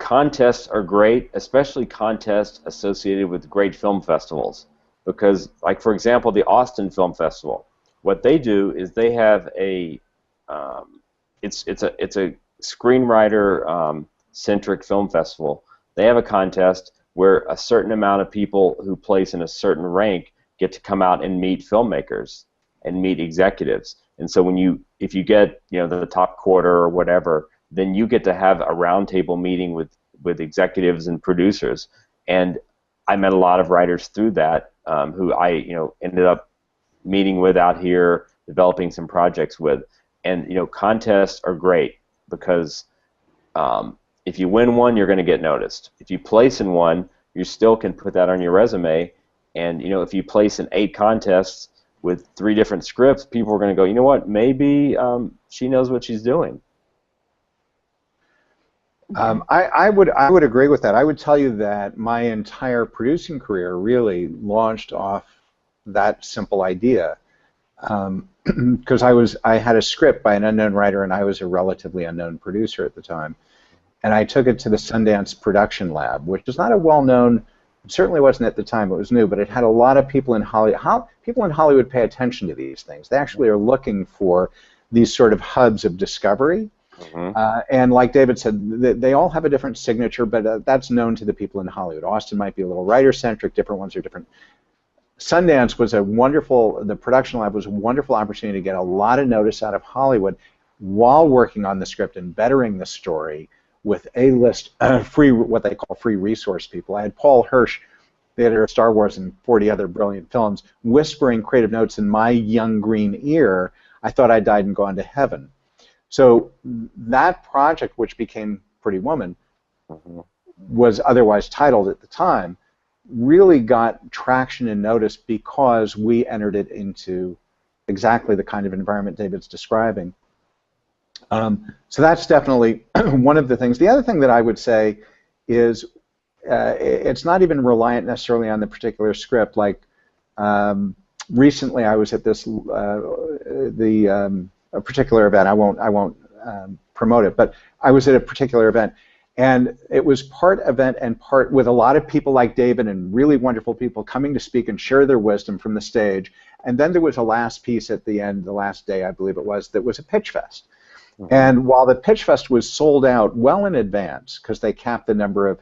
contests are great, especially contests associated with great film festivals, because, like for example, the Austin Film Festival. What they do is they have a it's a screenwriter centric film festival. They have a contest where a certain amount of people who place in a certain rank get to come out and meet filmmakers and meet executives. And so if you get the top quarter or whatever, then you get to have a roundtable meeting with executives and producers. And I met a lot of writers through that who I ended up meeting with out here, developing some projects with. And contests are great because if you win one, you're going to get noticed. If you place in one, you still can put that on your resume. And if you place in 8 contests with 3 different scripts, people are going to go, you know what, maybe she knows what she's doing. I would agree with that. I would tell you that my entire producing career really launched off that simple idea, because I had a script by an unknown writer and I was a relatively unknown producer at the time, and I took it to the Sundance Production Lab, which is not a well-known. It certainly wasn't at the time. It was new, but it had a lot of people in Hollywood. People in Hollywood pay attention to these things. They actually are looking for these sort of hubs of discovery. And like David said, they all have a different signature, but that's known to the people in Hollywood. Austin might be a little writer-centric. Different ones are different. Sundance was the Production Lab was a wonderful opportunity to get a lot of notice out of Hollywood while working on the script and bettering the story with A-list what they call free resource people. I had Paul Hirsch, the editor of Star Wars and 40 other brilliant films, whispering creative notes in my young green ear. I thought I died and gone to heaven. So that project, which became Pretty Woman, was otherwise titled at the time, really got traction and notice because we entered it into exactly the kind of environment David's describing. So that's definitely one of the things. The other thing that I would say is it's not even reliant necessarily on the particular script. Like recently, I was at this a particular event. I won't promote it, but I was at a particular event, and it was part event and part with a lot of people like David and really wonderful people coming to speak and share their wisdom from the stage. And then there was a last piece at the end, the last day, I believe it was, that was a pitch fest. And while the pitch fest was sold out well in advance, because they capped the number of,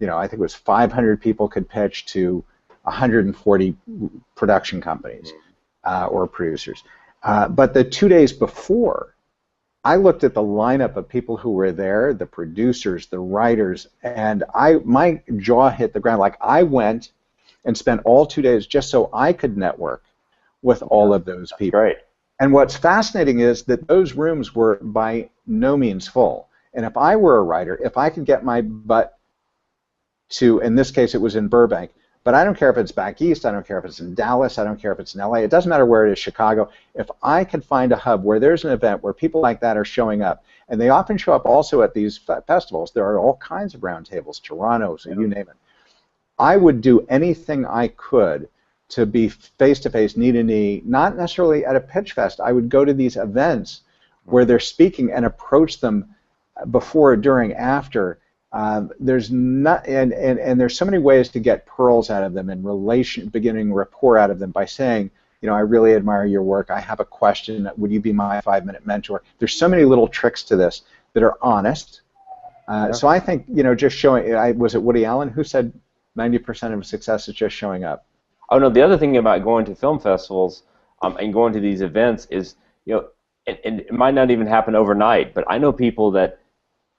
I think it was 500 people could pitch to 140 production companies or producers. But the 2 days before, I looked at the lineup of people who were there, the producers, the writers, and my jaw hit the ground. Like, I went and spent all 2 days just so I could network with all of those people. Right. And what's fascinating is that those rooms were by no means full. And if I were a writer, if I could get my butt to, in this case it was in Burbank, but I don't care if it's back east, I don't care if it's in Dallas, I don't care if it's in LA, it doesn't matter where it is, Chicago. If I could find a hub where there's an event where people like that are showing up, and they often show up also at these festivals, there are all kinds of roundtables, Toronto, so you name it, I would do anything I could to be face-to-face, knee-to-knee, not necessarily at a pitch fest. I would go to these events where they're speaking and approach them before, during, after. There's not, and there's so many ways to get pearls out of them and beginning rapport out of them by saying, I really admire your work. I have a question. Would you be my 5-minute mentor? There's so many little tricks to this that are honest. So I think, just showing. Was it Woody Allen who said 90% of success is just showing up? Oh no, the other thing about going to film festivals and going to these events is, and it might not even happen overnight, but I know people that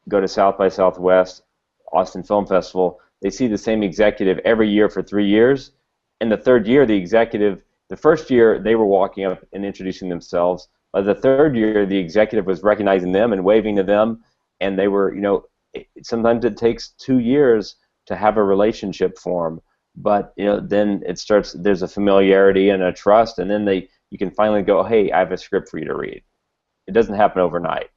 go to South by Southwest, Austin Film Festival, they see the same executive every year for 3 years, and the third year, the first year they were walking up and introducing themselves, by the third year the executive was recognizing them and waving to them, and they were, sometimes it takes 2 years to have a relationship form. But then it starts. There's a familiarity and a trust, and then you can finally go, hey, I have a script for you to read. It doesn't happen overnight.